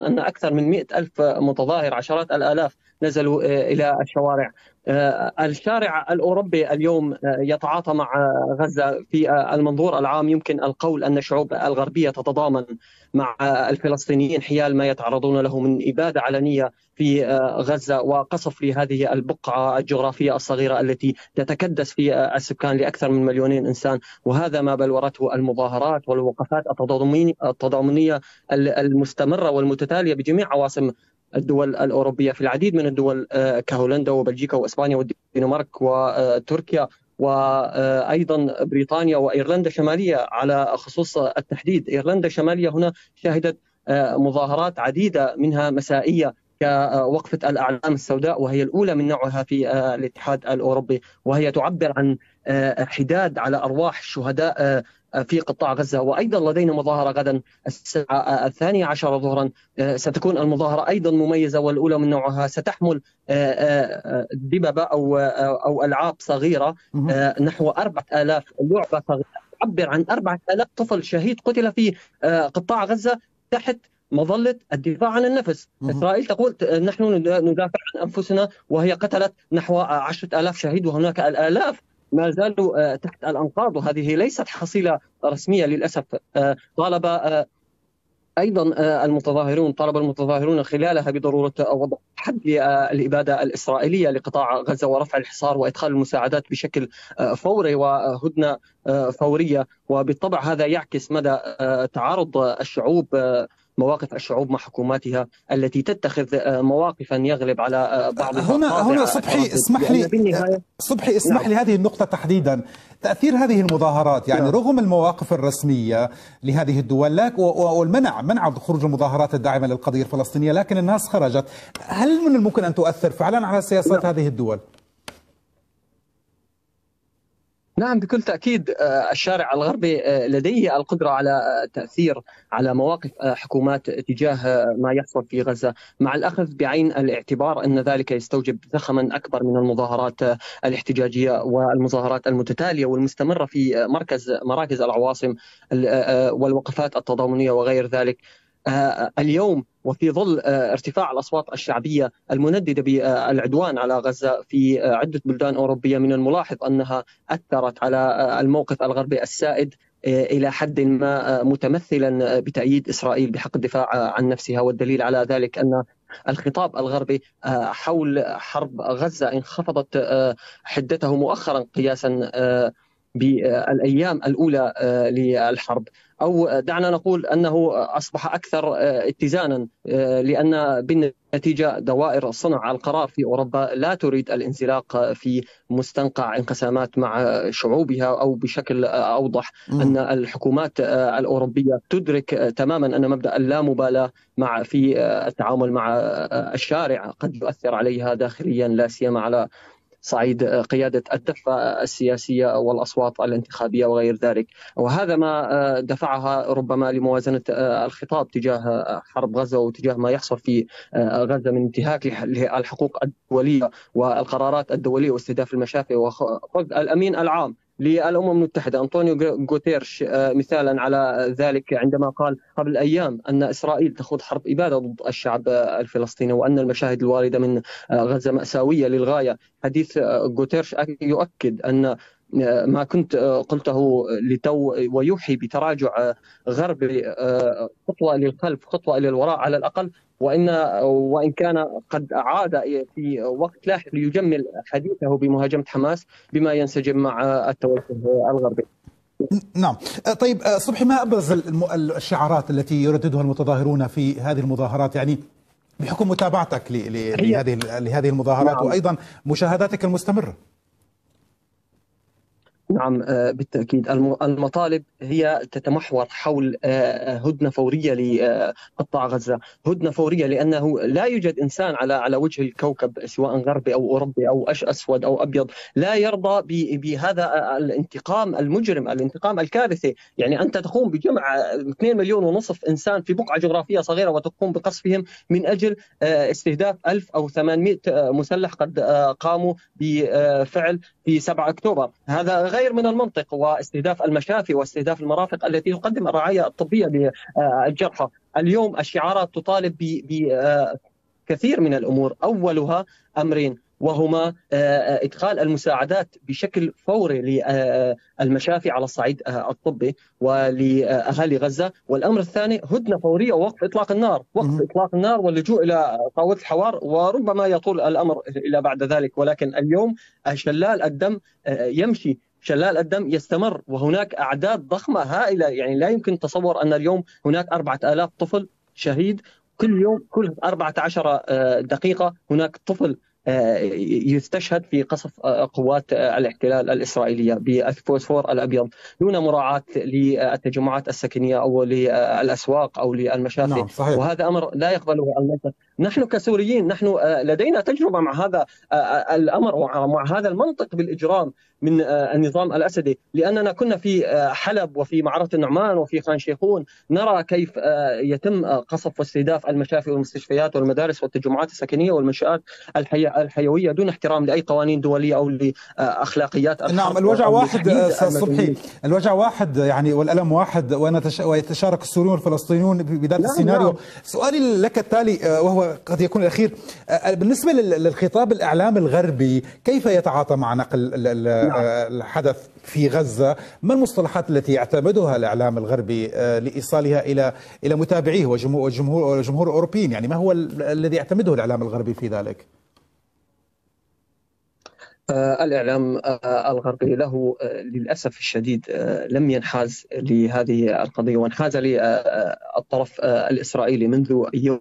أن أكثر من 100,000 متظاهر، عشرات الآلاف نزلوا إلى الشوارع. الشارع الأوروبي اليوم يتعاطى مع غزة في المنظور العام. يمكن القول أن الشعوب الغربية تتضامن مع الفلسطينيين حيال ما يتعرضون له من إبادة علنية في غزة وقصف لهذه البقعة الجغرافية الصغيرة التي تتكدس في السكان لأكثر من 2,000,000 إنسان. وهذا ما بلورته المظاهرات والوقفات التضامنية المستمرة والمتتالية بجميع عواصم الدول الأوروبية في العديد من الدول كهولندا وبلجيكا وإسبانيا والدنمارك وتركيا وأيضا بريطانيا وإيرلندا الشمالية. على خصوص التحديد، إيرلندا الشمالية هنا شهدت مظاهرات عديدة منها مسائية كوقفة الأعلام السوداء، وهي الأولى من نوعها في الاتحاد الأوروبي، وهي تعبر عن حداد على أرواح الشهداء في قطاع غزة. وأيضا لدينا مظاهرة غدا الساعة 12 ظهرا، ستكون المظاهرة أيضا مميزة والأولى من نوعها، ستحمل دببة أو ألعاب صغيرة، نحو 4,000 لعبة صغيرة تعبر عن 4,000 طفل شهيد قتل في قطاع غزة تحت مظلة الدفاع عن النفس. إسرائيل تقول نحن ندافع عن أنفسنا، وهي قتلت نحو 10,000 شهيد، وهناك الآلاف ما زالوا تحت الأنقاض، وهذه ليست حصيلة رسمية للأسف. طالب أيضا طالب المتظاهرون خلالها بضرورة وضع حد للإبادة الإسرائيلية لقطاع غزة ورفع الحصار وإدخال المساعدات بشكل فوري وهدنة فورية. وبالطبع هذا يعكس مدى تعارض الشعوب، مواقف الشعوب مع حكوماتها التي تتخذ مواقفا يغلب على بعضها. هنا صبحي اسمح لي هذه النقطة تحديدا، تأثير هذه المظاهرات يعني رغم المواقف الرسمية لهذه الدول منع خروج المظاهرات الداعمة للقضية الفلسطينية، لكن الناس خرجت. هل من الممكن أن تؤثر فعلا على سياسات هذه الدول؟ نعم بكل تأكيد. الشارع الغربي لديه القدرة على تأثير على مواقف حكومات تجاه ما يحصل في غزة، مع الأخذ بعين الاعتبار أن ذلك يستوجب زخما أكبر من المظاهرات الاحتجاجية والمظاهرات المتتالية والمستمرة في مراكز العواصم والوقفات التضامنية وغير ذلك. اليوم وفي ظل ارتفاع الأصوات الشعبية المنددة بالعدوان على غزة في عدة بلدان أوروبية، من الملاحظ أنها أثرت على الموقف الغربي السائد إلى حد ما، متمثلا بتأييد إسرائيل بحق الدفاع عن نفسها. والدليل على ذلك أن الخطاب الغربي حول حرب غزة انخفضت حدته مؤخرا قياسا بالأيام الأولى للحرب، أو دعنا نقول أنه أصبح أكثر اتزانا، لأن بالنتيجة دوائر صنع القرار في أوروبا لا تريد الانزلاق في مستنقع انقسامات مع شعوبها، أو بشكل أوضح أن الحكومات الأوروبية تدرك تماما أن مبدأ اللامبالاة في التعامل مع الشارع قد يؤثر عليها داخليا، لا سيما على صعيد قيادة الدفة السياسية والأصوات الانتخابية وغير ذلك. وهذا ما دفعها ربما لموازنة الخطاب تجاه حرب غزة وتجاه ما يحصل في غزة من انتهاك للحقوق الدولية والقرارات الدولية واستهداف المشافي. وخذ الأمين العام للأمم المتحدة أنطونيو غوتيرش مثالا على ذلك، عندما قال قبل أيام أن إسرائيل تخوض حرب إبادة ضد الشعب الفلسطيني، وأن المشاهد الواردة من غزة مأساوية للغاية. حديث غوتيرش يؤكد أن ما كنت قلته لتو ويوحي بتراجع غربي خطوة للخلف خطوة إلى الوراء على الأقل، وإن كان قد عاد في وقت لاحق ليجمل حديثه بمهاجمة حماس بما ينسجم مع التوجه الغربي. نعم. طيب صبحي، ما أبرز الشعارات التي يرددها المتظاهرون في هذه المظاهرات، يعني بحكم متابعتك لهذه المظاهرات؟ نعم. وأيضا مشاهداتك المستمرة. نعم بالتأكيد. المطالب هي تتمحور حول هدنة فورية لقطاع غزة، هدنة فورية، لأنه لا يوجد إنسان على وجه الكوكب سواء غربي أو أوروبي أو أسود أو أبيض لا يرضى بهذا الانتقام المجرم، الانتقام الكارثي. يعني أنت تقوم بجمع 2.5 مليون إنسان في بقعة جغرافية صغيرة وتقوم بقصفهم من أجل استهداف 1,000 أو 800 مسلح قد قاموا بفعل في 7 أكتوبر. هذا غير غير من المنطق، واستهداف المشافي واستهداف المرافق التي تقدم الرعاية الطبية للجرحى. اليوم الشعارات تطالب بكثير من الأمور، أولها أمرين، وهما إدخال المساعدات بشكل فوري للمشافي على الصعيد الطبي ولأهالي غزة، والأمر الثاني هدنة فورية ووقف إطلاق النار، وقف إطلاق النار واللجوء إلى طاولة الحوار، وربما يطول الأمر إلى بعد ذلك. ولكن اليوم شلال الدم يمشي، شلال الدم يستمر، وهناك أعداد ضخمة هائلة. يعني لا يمكن تصور أن اليوم هناك 4000 طفل شهيد كل يوم، كل 14 دقيقة هناك طفل يستشهد في قصف قوات الاحتلال الإسرائيلية بالفوسفور الأبيض، دون مراعاة للتجمعات السكنية أو للأسواق أو للمشافي. نعم صحيح. وهذا أمر لا يقبله المنطق. نحن كسوريين نحن لدينا تجربة مع هذا الأمر ومع هذا المنطق بالإجرام من النظام الأسدي، لأننا كنا في حلب وفي معرة النعمان وفي خان شيخون نرى كيف يتم قصف واستهداف المشافي والمستشفيات والمدارس والتجمعات السكنية والمنشآت الحيوية دون احترام لأي قوانين دولية أو لأخلاقيات الحرب. نعم الوجع واحد أستاذ صبحي، الوجع واحد يعني والألم واحد، ويتشارك السوريون والفلسطينيون بذات السيناريو. نعم. سؤالي لك التالي وهو قد يكون الأخير، بالنسبة للخطاب الإعلامي الغربي كيف يتعاطى مع نقل الحدث في غزة؟ ما المصطلحات التي يعتمدها الإعلام الغربي لإيصالها إلى متابعيه والجمهور الأوروبيين؟ يعني ما هو الذي يعتمده الإعلام الغربي في ذلك؟ الإعلام الغربي له للأسف الشديد لم ينحاز لهذه القضية، وانحاز للطرف الإسرائيلي منذ يوم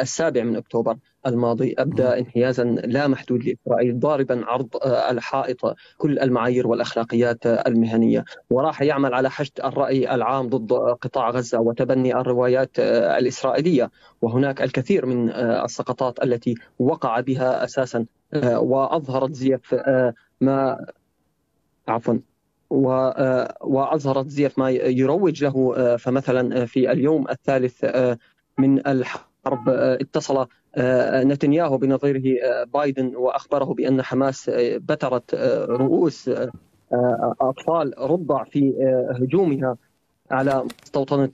7 من أكتوبر الماضي. أبدأ انحيازا لا محدود لإسرائيل، ضاربا عرض الحائط كل المعايير والأخلاقيات المهنية، وراح يعمل على حشد الرأي العام ضد قطاع غزة وتبني الروايات الإسرائيلية. وهناك الكثير من السقطات التي وقع بها أساسا وأظهرت زيف ما ما يروج له. فمثلا في اليوم الثالث من الحرب اتصل نتنياهو بنظيره بايدن وأخبره بأن حماس بترت رؤوس أطفال رضع في هجومها على مستوطنة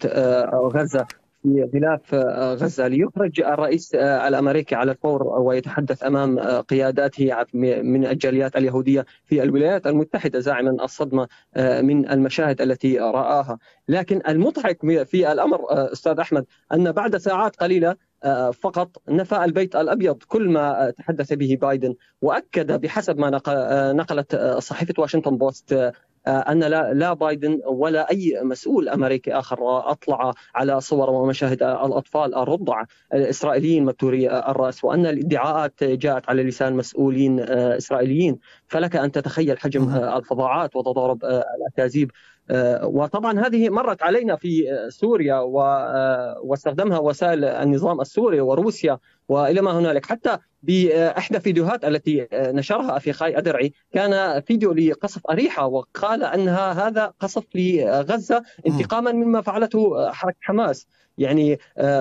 غزة في غلاف غزة، ليخرج الرئيس الأمريكي على الفور ويتحدث أمام قياداته من الجاليات اليهودية في الولايات المتحدة زاعما الصدمة من المشاهد التي رآها. لكن المضحك في الأمر أستاذ أحمد أن بعد ساعات قليلة فقط نفى البيت الأبيض كل ما تحدث به بايدن، وأكد بحسب ما نقلت صحيفة واشنطن بوست أن لا بايدن ولا أي مسؤول أمريكي آخر أطلع على صور ومشاهد الأطفال الرضع الإسرائيليين مبتوري الرأس، وأن الادعاءات جاءت على لسان مسؤولين إسرائيليين. فلك أن تتخيل حجم الفظاعات وتضارب الأكاذيب. وطبعا هذه مرت علينا في سوريا واستخدمها وسائل النظام السوري وروسيا وإلى ما هنالك. حتى بإحدى فيديوهات التي نشرها أخي أدرعي كان فيديو لقصف أريحة، وقال أنها هذا قصف لغزة انتقاما مما فعلته حركة حماس. يعني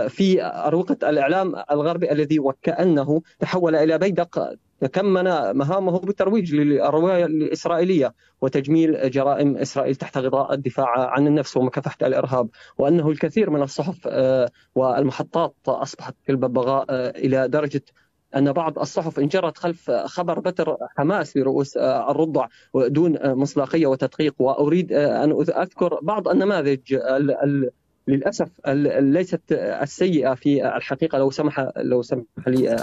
في أروقة الإعلام الغربي الذي وكأنه تحول إلى بيدق تكمن مهامه بالترويج للرواية الإسرائيلية وتجميل جرائم إسرائيل تحت غطاء الدفاع عن النفس ومكافحة الإرهاب، وأنه الكثير من الصحف والمحطات أصبحت كالببغاء إلى درجة أن بعض الصحف انجرت خلف خبر بتر حماس لرؤوس الرضع دون مصداقية وتدقيق. وأريد أن أذكر بعض النماذج للأسف ليست السيئة في الحقيقة. لو سمح لي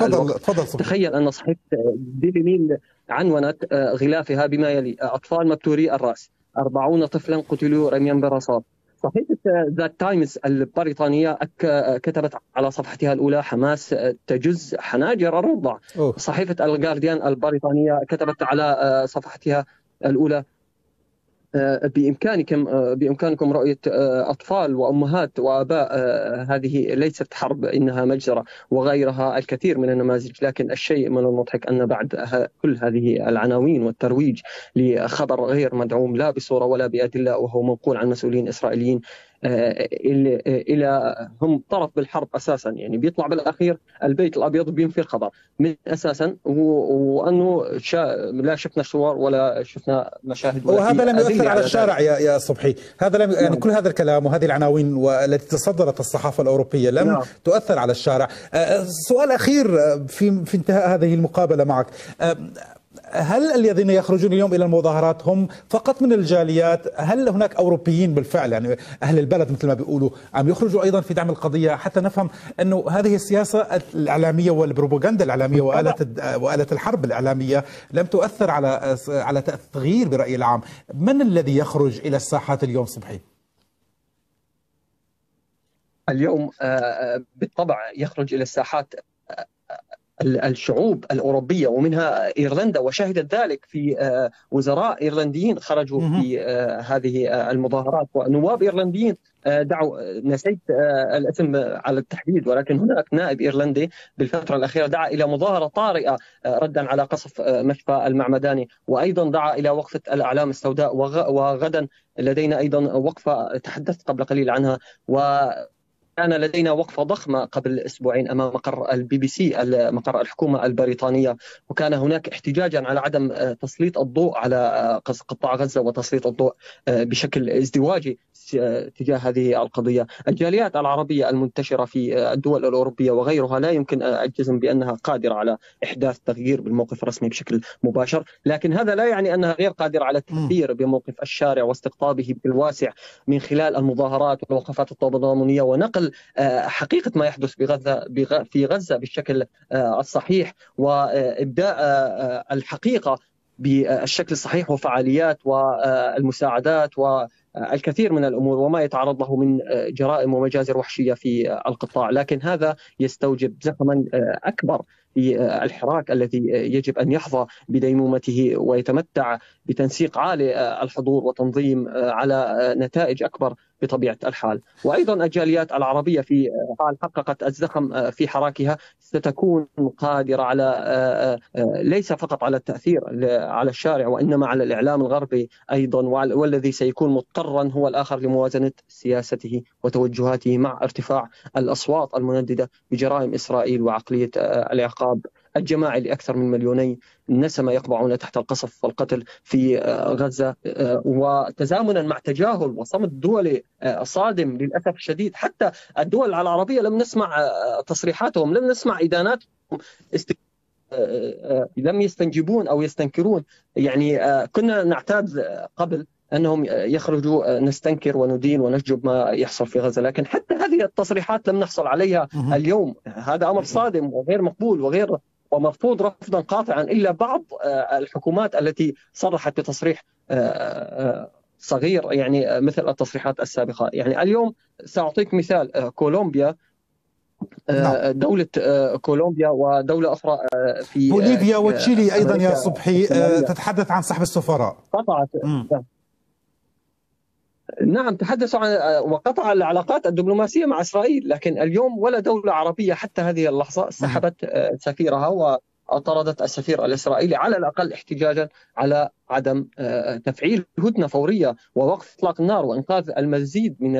تخيل أن صحيفة ديلي ميل عنونت غلافها بما يلي: أطفال مبتوري الرأس، 40 طفلا قتلوا رميا بالرصاص. صحيفة ذا تايمز البريطانية كتبت على صفحتها الأولى: حماس تجز حناجر الرضع. صحيفة الجارديان البريطانية كتبت على صفحتها الأولى: بإمكانكم رؤية أطفال وأمهات وآباء، هذه ليست حرب إنها مجزرة، وغيرها الكثير من النماذج. لكن الشيء من المضحك أن بعد كل هذه العناوين والترويج لخبر غير مدعوم لا بصورة ولا بأدلة وهو منقول عن مسؤولين إسرائيليين، الى هم طرف بالحرب اساسا، يعني بيطلع بالاخير البيت الابيض بينفي الخبر من اساسا، وانه لا شفنا صور ولا شفنا مشاهد ولا وهذا في لم يؤثر ادله على على الشارع ذلك. يا صبحي، هذا لم يعني نعم. كل هذا الكلام وهذه العناوين والتي تصدرت الصحافة الأوروبية لم نعم. تؤثر على الشارع. سؤال أخير في انتهاء هذه المقابلة معك، هل الذين يخرجون اليوم إلى المظاهرات هم فقط من الجاليات؟ هل هناك أوروبيين بالفعل يعني أهل البلد مثل ما بيقولوا عم يخرجوا أيضا في دعم القضية، حتى نفهم أنه هذه السياسة الإعلامية والبروباغندا الإعلامية وآلة الحرب الإعلامية لم تؤثر على تغيير برأي العام؟ من الذي يخرج إلى الساحات اليوم صبحي؟ اليوم بالطبع يخرج إلى الساحات الشعوب الأوروبية ومنها إيرلندا، وشهدت ذلك في وزراء إيرلنديين خرجوا في هذه المظاهرات، ونواب إيرلنديين دعوا، نسيت الاسم على التحديد، ولكن هناك نائب إيرلندي بالفترة الأخيرة دعا إلى مظاهرة طارئة ردا على قصف مشفى المعمداني، وأيضا دعا إلى وقفة الأعلام السوداء، وغدا لدينا أيضا وقفة تحدثت قبل قليل عنها، كان لدينا وقفة ضخمة قبل أسبوعين أمام مقر البي بي سي، مقر الحكومة البريطانية، وكان هناك احتجاجا على عدم تسليط الضوء على قطاع غزة وتسليط الضوء بشكل ازدواجي تجاه هذه القضية. الجاليات العربية المنتشرة في الدول الأوروبية وغيرها لا يمكن الجزم بأنها قادرة على إحداث تغيير بالموقف الرسمي بشكل مباشر، لكن هذا لا يعني أنها غير قادرة على التأثير بموقف الشارع واستقطابه بالواسع من خلال المظاهرات والوقفات التضامنية، ونقل حقيقة ما يحدث في غزة بالشكل الصحيح، وإبداء الحقيقة بالشكل الصحيح، وفعاليات والمساعدات والكثير من الأمور وما يتعرض له من جرائم ومجازر وحشية في القطاع. لكن هذا يستوجب زخما أكبر في الحراك الذي يجب أن يحظى بديمومته ويتمتع بتنسيق عالي الحضور وتنظيم على نتائج أكبر بطبيعة الحال. وأيضا الجاليات العربية في حال حققت الزخم في حراكها ستكون قادرة على ليس فقط على التأثير على الشارع، وإنما على الإعلام الغربي أيضا، والذي سيكون مضطرا هو الآخر لموازنة سياسته وتوجهاته مع ارتفاع الأصوات المنددة بجرائم إسرائيل وعقلية العقاب الجماعي لأكثر من 2 مليون نسمة يقبعون تحت القصف والقتل في غزة، وتزامنا مع تجاهل وصمت دولي صادم للأسف الشديد. حتى الدول العربية لم نسمع تصريحاتهم، لم نسمع إداناتهم، لم يستنجبون أو يستنكرون. يعني كنا نعتاد قبل أنهم يخرجوا نستنكر وندين ونشجب ما يحصل في غزة، لكن حتى هذه التصريحات لم نحصل عليها اليوم. هذا أمر صادم وغير مقبول ومرفوض رفضا قاطعا، إلا بعض الحكومات التي صرحت بتصريح صغير، يعني مثل التصريحات السابقة. يعني اليوم سأعطيك مثال، كولومبيا، دولة كولومبيا ودولة أخرى في بوليفيا وتشيلي أيضا يا صبحي تتحدث عن سحب السفراء. قطعت نعم، تحدثوا عن وقطع العلاقات الدبلوماسية مع إسرائيل، لكن اليوم ولا دولة عربية حتى هذه اللحظة سحبت سفيرها وطردت السفير الإسرائيلي، على الأقل احتجاجا على عدم تفعيل هدنة فورية ووقف إطلاق النار وإنقاذ المزيد من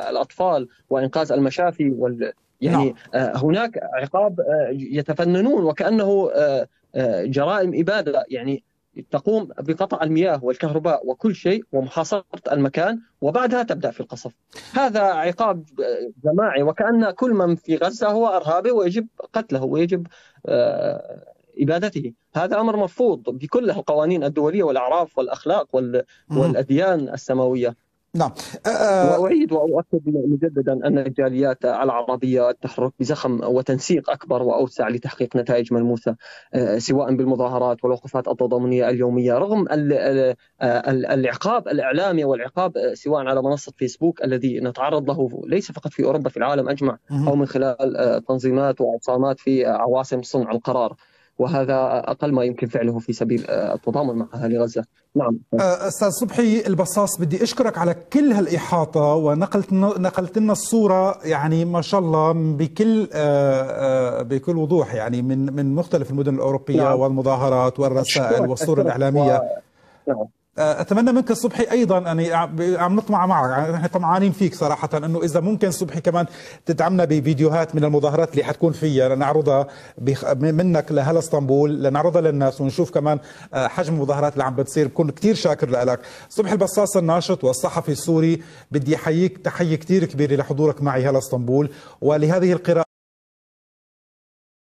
الأطفال وإنقاذ المشافي يعني هناك عقاب يتفننون وكأنه جرائم إبادة، يعني تقوم بقطع المياه والكهرباء وكل شيء ومحاصرة المكان، وبعدها تبدأ في القصف. هذا عقاب جماعي، وكأن كل من في غزة هو إرهابي ويجب قتله ويجب إبادته. هذا أمر مرفوض بكل القوانين الدولية والأعراف والأخلاق والأديان السماوية. نعم. وأعيد وأؤكد مجددا أن الجاليات العربية تحرك بزخم وتنسيق أكبر وأوسع لتحقيق نتائج ملموسة، سواء بالمظاهرات والوقفات التضامنية اليومية، رغم العقاب الإعلامي والعقاب سواء على منصة فيسبوك الذي نتعرض له ليس فقط في أوروبا، في العالم أجمع، أو من خلال تنظيمات وعصامات في عواصم صنع القرار، وهذا أقل ما يمكن فعله في سبيل التضامن مع أهل غزة. نعم. أستاذ صبحي البصاص، بدي أشكرك على كل هالإحاطة، ونقلت لنا الصورة يعني ما شاء الله بكل وضوح، يعني من مختلف المدن الأوروبية. نعم. والمظاهرات والرسائل والصورة الإعلامية. نعم. اتمنى منك صبحي ايضا اني عم نطمع معك، نحن طمعانين فيك صراحه، انه اذا ممكن صبحي كمان تدعمنا بفيديوهات من المظاهرات اللي حتكون فيها لنعرضها منك لهلا اسطنبول، لنعرضها للناس ونشوف كمان حجم المظاهرات اللي عم بتصير. بكون كثير شاكر لك صبحي البصاص، الناشط والصحفي السوري. بدي احييك تحيه كثير كبيره لحضورك معي هلا اسطنبول ولهذه القراءه.